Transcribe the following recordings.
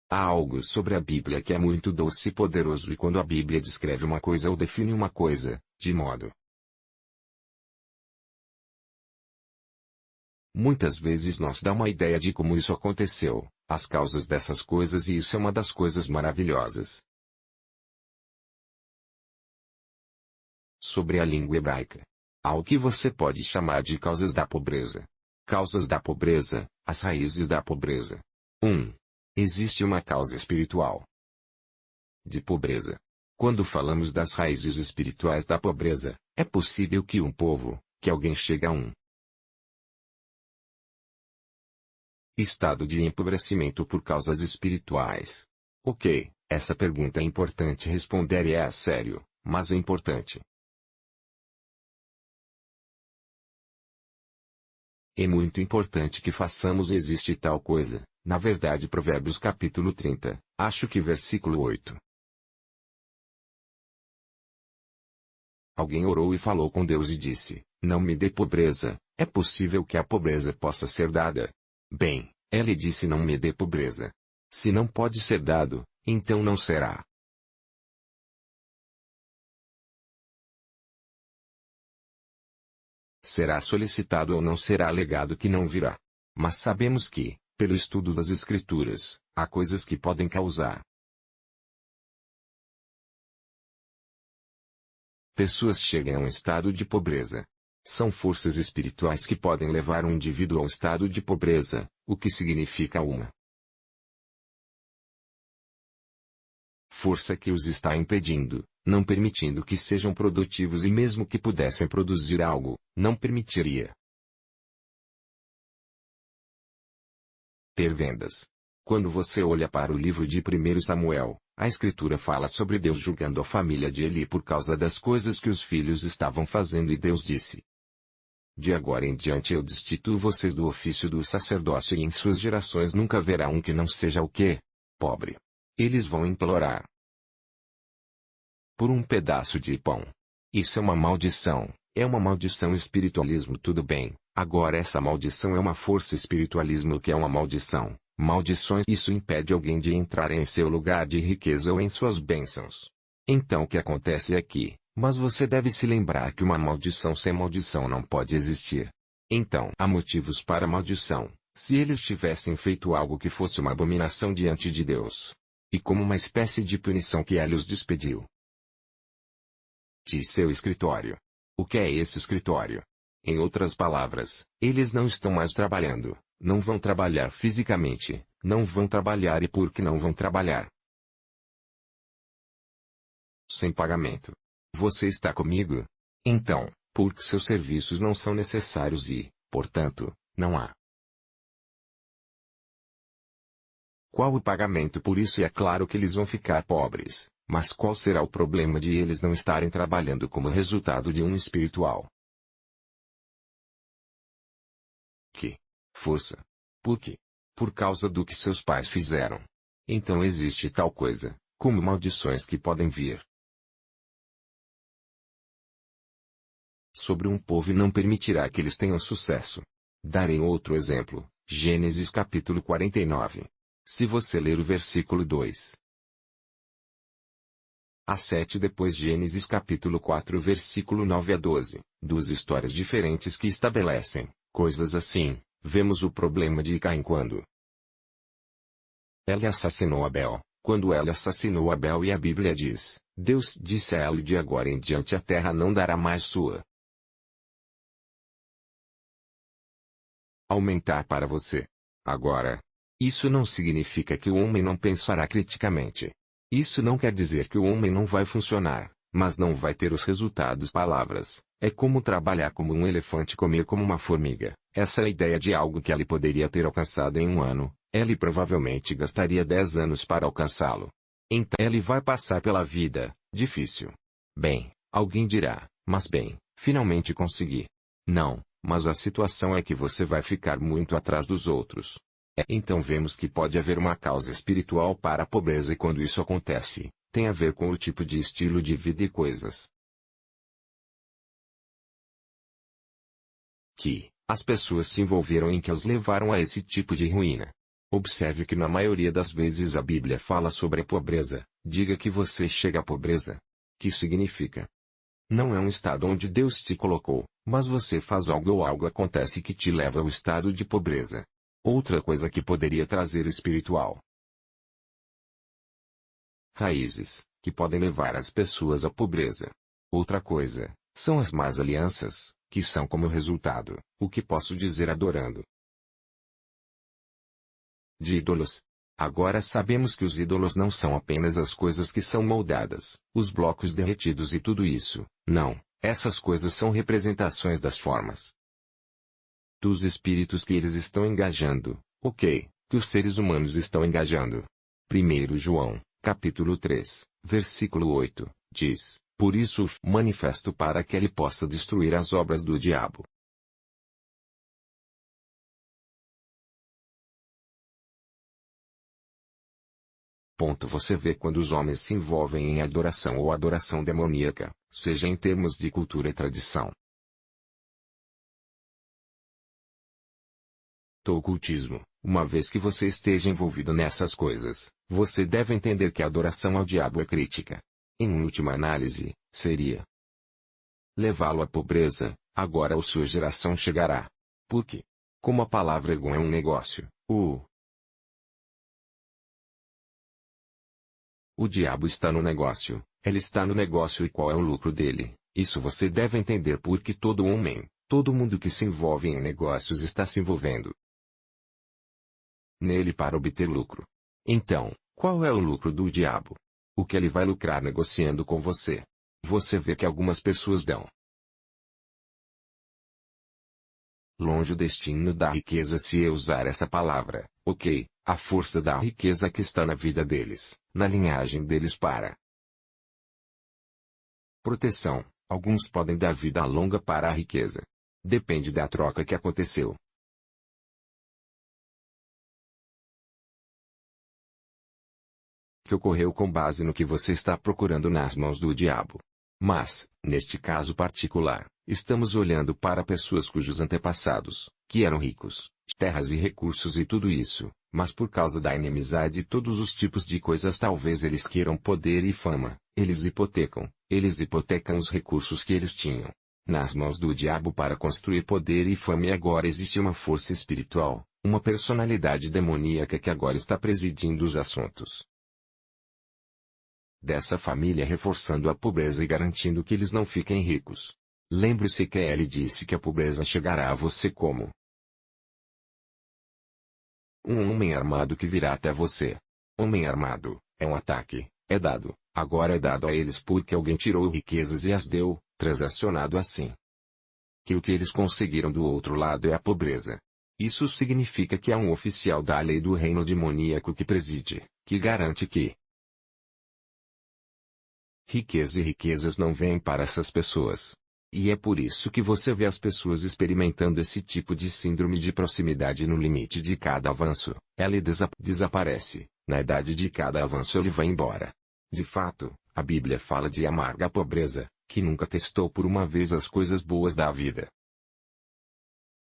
Há algo sobre a Bíblia que é muito doce e poderoso e quando a Bíblia descreve uma coisa ou define uma coisa, de modo muitas vezes nos dá uma ideia de como isso aconteceu, as causas dessas coisas e isso é uma das coisas maravilhosas. Sobre a língua hebraica. Há o que você pode chamar de causas da pobreza. Causas da pobreza, as raízes da pobreza. 1. Existe uma causa espiritual de pobreza. Quando falamos das raízes espirituais da pobreza, é possível que que alguém chegue a um estado de empobrecimento por causas espirituais. Ok, essa pergunta é importante responder e é sério, mas é importante. É muito importante que façamos existe tal coisa, na verdade Provérbios capítulo 30, acho que versículo 8. Alguém orou e falou com Deus e disse, não me dê pobreza, é possível que a pobreza possa ser dada. Bem, ele disse não me dê pobreza. Se não pode ser dado, então não será. Será solicitado ou não será alegado que não virá. Mas sabemos que, pelo estudo das Escrituras, há coisas que podem causar. Pessoas chegam a um estado de pobreza. São forças espirituais que podem levar um indivíduo a um estado de pobreza, o que significa uma força que os está impedindo, não permitindo que sejam produtivos e mesmo que pudessem produzir algo, não permitiria ter vendas. Quando você olha para o livro de 1 Samuel, a Escritura fala sobre Deus julgando a família de Eli por causa das coisas que os filhos estavam fazendo e Deus disse: de agora em diante eu destituo vocês do ofício do sacerdócio e em suas gerações nunca haverá um que não seja o quê? Pobre. Eles vão implorar por um pedaço de pão. Isso é uma maldição espiritualismo tudo bem, agora essa maldição é uma força espiritualismo que é uma maldição, maldições isso impede alguém de entrar em seu lugar de riqueza ou em suas bênçãos. Então o que acontece é que, mas você deve se lembrar que uma maldição sem maldição não pode existir. Então há motivos para maldição, se eles tivessem feito algo que fosse uma abominação diante de Deus. E como uma espécie de punição que ele os despediu de seu escritório. O que é esse escritório? Em outras palavras, eles não estão mais trabalhando, não vão trabalhar fisicamente, não vão trabalhar e por que não vão trabalhar? Sem pagamento. Você está comigo? Então, porque seus serviços não são necessários e, portanto, não há. Qual o pagamento por isso? E é claro que eles vão ficar pobres. Mas qual será o problema de eles não estarem trabalhando como resultado de um espiritual? Que força? Por quê? Por causa do que seus pais fizeram. Então existe tal coisa, como maldições que podem vir sobre um povo e não permitirá que eles tenham sucesso. Darei outro exemplo, Gênesis capítulo 49. Se você ler o versículo 2. A 7 depois Gênesis capítulo 4 versículo 9 a 12, duas histórias diferentes que estabelecem, coisas assim, vemos o problema de Caim quando ele assassinou Abel, quando ele assassinou Abel e a Bíblia diz, Deus disse a ele de agora em diante a terra não dará mais sua aumentar para você. Agora, isso não significa que o homem não pensará criticamente. Isso não quer dizer que o homem não vai funcionar, mas não vai ter os resultados. Palavras, é como trabalhar como um elefante comer como uma formiga. Essa é a ideia de algo que ele poderia ter alcançado em um ano, ele provavelmente gastaria 10 anos para alcançá-lo. Então ele vai passar pela vida, difícil. Bem, alguém dirá, mas bem, finalmente consegui. Não, mas a situação é que você vai ficar muito atrás dos outros. Então vemos que pode haver uma causa espiritual para a pobreza e quando isso acontece, tem a ver com o tipo de estilo de vida e coisas que as pessoas se envolveram em que as levaram a esse tipo de ruína. Observe que na maioria das vezes a Bíblia fala sobre a pobreza. Diga que você chega à pobreza. Que significa? Não é um estado onde Deus te colocou, mas você faz algo ou algo acontece que te leva ao estado de pobreza. Outra coisa que poderia trazer espiritual. Raízes, que podem levar as pessoas à pobreza. Outra coisa, são as más alianças, que são como resultado, o que posso dizer adorando. De ídolos. Agora sabemos que os ídolos não são apenas as coisas que são moldadas, os blocos derretidos e tudo isso. Não, essas coisas são representações das formas. Dos espíritos que eles estão engajando, ok, que os seres humanos estão engajando. 1 João, capítulo 3, versículo 8, diz, por isso o manifesto para que ele possa destruir as obras do diabo. Você vê quando os homens se envolvem em adoração ou adoração demoníaca, seja em termos de cultura e tradição. Do ocultismo, uma vez que você esteja envolvido nessas coisas, você deve entender que a adoração ao diabo é crítica. Em última análise, seria levá-lo à pobreza, agora ou sua geração chegará. Porque, como a palavra ego é um negócio, o diabo está no negócio, ele está no negócio e qual é o lucro dele? Isso você deve entender porque todo homem, todo mundo que se envolve em negócios está se envolvendo nele para obter lucro. Então, qual é o lucro do diabo? O que ele vai lucrar negociando com você? Você vê que algumas pessoas dão longe o destino da riqueza se eu usar essa palavra, ok, a força da riqueza que está na vida deles, na linhagem deles para proteção. Alguns podem dar vida longa para a riqueza. Depende da troca que aconteceu. Que ocorreu com base no que você está procurando nas mãos do diabo. Mas, neste caso particular, estamos olhando para pessoas cujos antepassados, que eram ricos, terras e recursos e tudo isso, mas por causa da inimizade e todos os tipos de coisas talvez eles queiram poder e fama, eles hipotecam os recursos que eles tinham nas mãos do diabo para construir poder e fama e agora existe uma força espiritual, uma personalidade demoníaca que agora está presidindo os assuntos dessa família reforçando a pobreza e garantindo que eles não fiquem ricos. Lembre-se que ele disse que a pobreza chegará a você como um homem armado que virá até você. Homem armado, é um ataque, é dado, agora é dado a eles porque alguém tirou riquezas e as deu, transacionado assim. Que o que eles conseguiram do outro lado é a pobreza. Isso significa que há um oficial da lei do reino demoníaco que preside, que garante que riqueza e riquezas não vêm para essas pessoas. E é por isso que você vê as pessoas experimentando esse tipo de síndrome de proximidade no limite de cada avanço. Ela desaparece, na idade de cada avanço ele vai embora. De fato, a Bíblia fala de amarga pobreza, que nunca testou por uma vez as coisas boas da vida.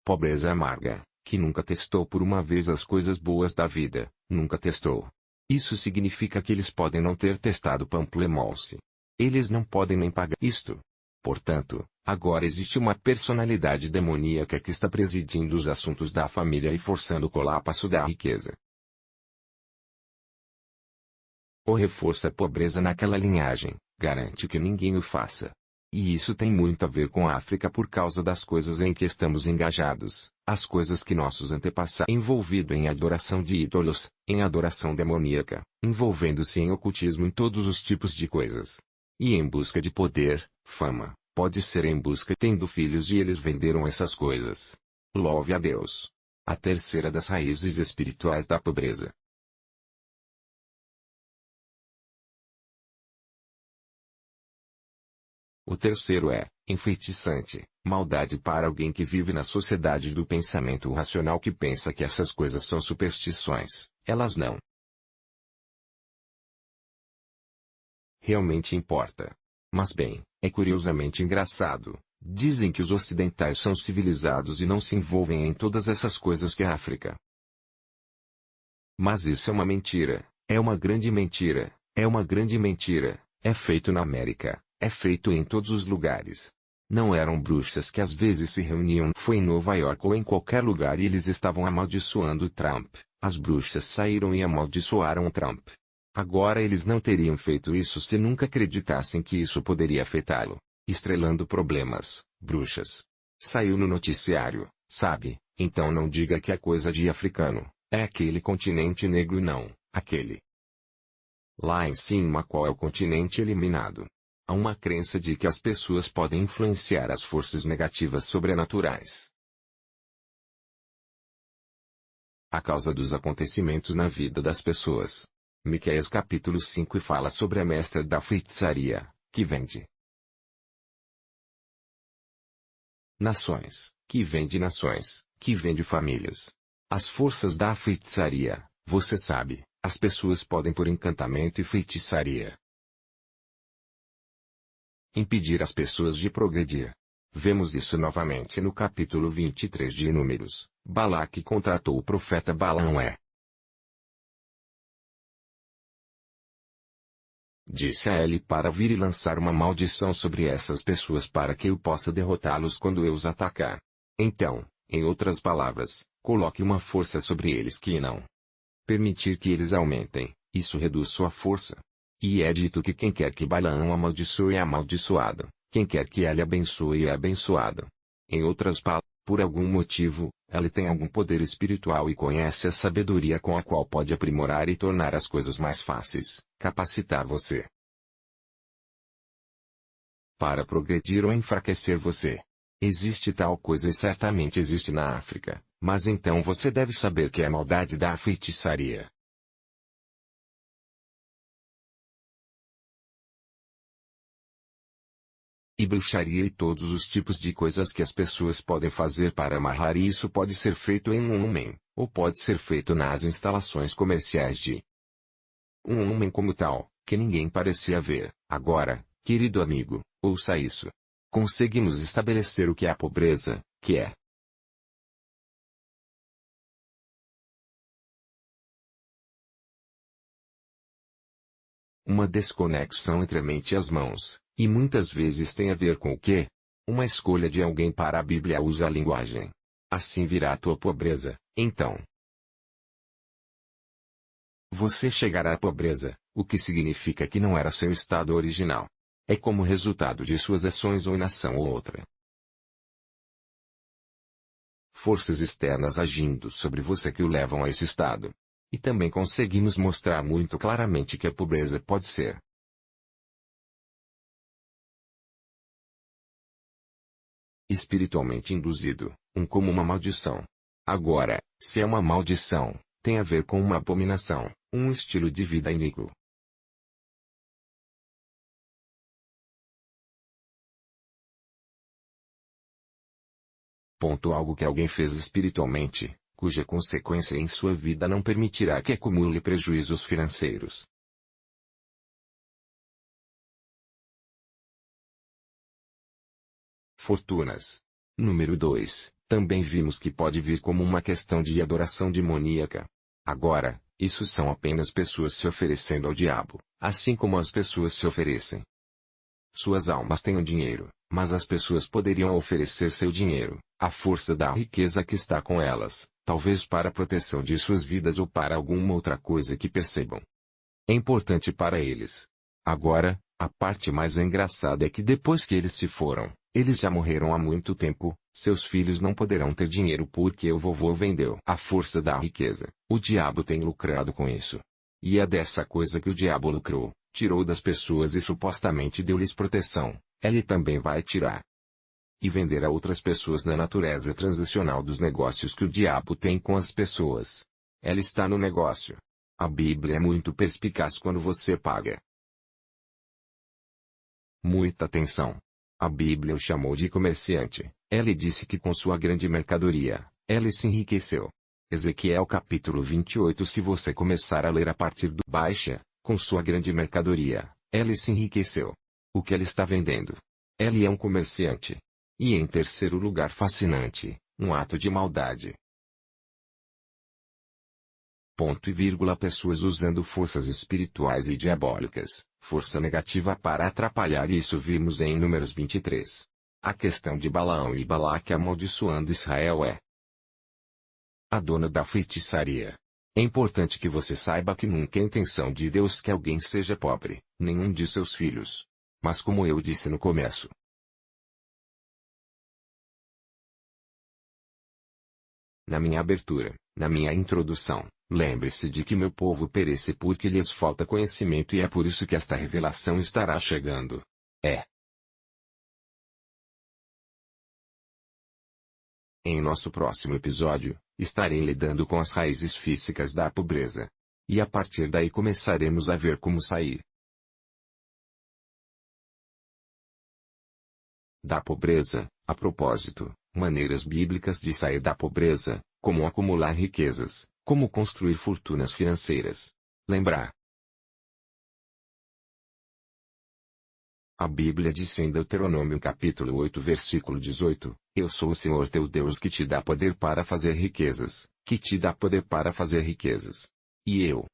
Pobreza amarga, que nunca testou por uma vez as coisas boas da vida, nunca testou. Isso significa que eles podem não ter testado pamplemousse. Eles não podem nem pagar isto. Portanto, agora existe uma personalidade demoníaca que está presidindo os assuntos da família e forçando o colapso da riqueza. Ou reforça a pobreza naquela linhagem, garante que ninguém o faça. E isso tem muito a ver com a África por causa das coisas em que estamos engajados, as coisas que nossos antepassados envolvido em adoração de ídolos, em adoração demoníaca, envolvendo-se em ocultismo em todos os tipos de coisas. E em busca de poder, fama, pode ser em busca tendo filhos e eles venderam essas coisas. Louve a Deus. A terceira das raízes espirituais da pobreza. O terceiro é, enfeitiçante, maldade para alguém que vive na sociedade do pensamento racional que pensa que essas coisas são superstições, elas não realmente importa. Mas bem, é curiosamente engraçado. Dizem que os ocidentais são civilizados e não se envolvem em todas essas coisas que a África Mas isso é uma mentira, é uma grande mentira, é uma grande mentira, é feito na América, é feito em todos os lugares. Não eram bruxas que às vezes se reuniam foi em Nova York ou em qualquer lugar e eles estavam amaldiçoando Trump. As bruxas saíram e amaldiçoaram Trump. Agora eles não teriam feito isso se nunca acreditassem que isso poderia afetá-lo. Estrelando problemas, bruxas. Saiu no noticiário, sabe? Então não diga que é coisa de africano. É aquele continente negro não, aquele. Lá em cima qual é o continente eliminado? Há uma crença de que as pessoas podem influenciar as forças negativas sobrenaturais. A causa dos acontecimentos na vida das pessoas. Miqueias capítulo 5 fala sobre a mestra da feitiçaria, que vende nações, que vende nações, que vende famílias. As forças da feitiçaria, você sabe, as pessoas podem por encantamento e feitiçaria impedir as pessoas de progredir. Vemos isso novamente no capítulo 23 de Números. Balaque contratou o profeta Balaão disse a ele para vir e lançar uma maldição sobre essas pessoas para que eu possa derrotá-los quando eu os atacar. Então, em outras palavras, coloque uma força sobre eles que não permitir que eles aumentem, isso reduz sua força. E é dito que quem quer que Balaão amaldiçoe é amaldiçoado, quem quer que ele abençoe é abençoado. Em outras palavras, por algum motivo, ele tem algum poder espiritual e conhece a sabedoria com a qual pode aprimorar e tornar as coisas mais fáceis, capacitar você para progredir ou enfraquecer você. Existe tal coisa e certamente existe na África, mas então você deve saber que é a maldade da feitiçaria. E bruxaria e todos os tipos de coisas que as pessoas podem fazer para amarrar e isso pode ser feito em um homem, ou pode ser feito nas instalações comerciais de um homem como tal, que ninguém parecia ver. Agora, querido amigo, ouça isso. Conseguimos estabelecer o que é a pobreza, que é uma desconexão entre a mente e as mãos, e muitas vezes tem a ver com o quê? Uma escolha de alguém para a Bíblia usa a linguagem. Assim virá a tua pobreza, então. Você chegará à pobreza, o que significa que não era seu estado original. É como resultado de suas ações ou inação ou outra. Forças externas agindo sobre você que o levam a esse estado. E também conseguimos mostrar muito claramente que a pobreza pode ser espiritualmente induzido, como uma maldição. Agora, se é uma maldição, tem a ver com uma abominação, um estilo de vida iníquo. Algo que alguém fez espiritualmente, cuja consequência em sua vida não permitirá que acumule prejuízos financeiros. Fortunas. Número 2. Também vimos que pode vir como uma questão de adoração demoníaca. Agora, isso são apenas pessoas se oferecendo ao diabo, assim como as pessoas se oferecem. Suas almas têm o dinheiro, mas as pessoas poderiam oferecer seu dinheiro, a força da riqueza que está com elas, talvez para a proteção de suas vidas ou para alguma outra coisa que percebam. É importante para eles. Agora, a parte mais engraçada é que depois que eles se foram, eles já morreram há muito tempo, seus filhos não poderão ter dinheiro porque o vovô vendeu a força da riqueza. O diabo tem lucrado com isso. E é dessa coisa que o diabo lucrou, tirou das pessoas e supostamente deu-lhes proteção, ele também vai tirar e vender a outras pessoas na natureza transacional dos negócios que o diabo tem com as pessoas. Ela está no negócio. A Bíblia é muito perspicaz quando você paga muita atenção. A Bíblia o chamou de comerciante. Ela disse que com sua grande mercadoria, ele se enriqueceu. Ezequiel capítulo 28. Se você começar a ler a partir do baixa, com sua grande mercadoria, ele se enriqueceu. O que ele está vendendo? Ele é um comerciante. E em terceiro lugar fascinante, um ato de maldade. ponto e vírgula, pessoas usando forças espirituais e diabólicas, força negativa para atrapalhar, isso vimos em Números 23. A questão de Balaão e Balaque amaldiçoando Israel é a dona da feitiçaria. É importante que você saiba que nunca é intenção de Deus que alguém seja pobre, nenhum de seus filhos. Mas como eu disse no começo, na minha abertura, na minha introdução, lembre-se de que meu povo perece porque lhes falta conhecimento e é por isso que esta revelação estará chegando. Em nosso próximo episódio, estarei lidando com as raízes físicas da pobreza. E a partir daí começaremos a ver como sair da pobreza. A propósito, maneiras bíblicas de sair da pobreza, como acumular riquezas, como construir fortunas financeiras. Lembrar. A Bíblia diz em Deuteronômio capítulo 8 versículo 18, Eu sou o Senhor teu Deus que te dá poder para fazer riquezas, que te dá poder para fazer riquezas. E eu.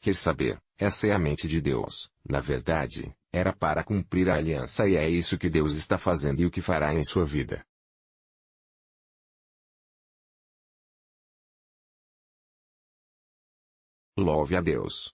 Quer saber, essa é a mente de Deus, na verdade, era para cumprir a aliança e é isso que Deus está fazendo e o que fará em sua vida. Louve a Deus.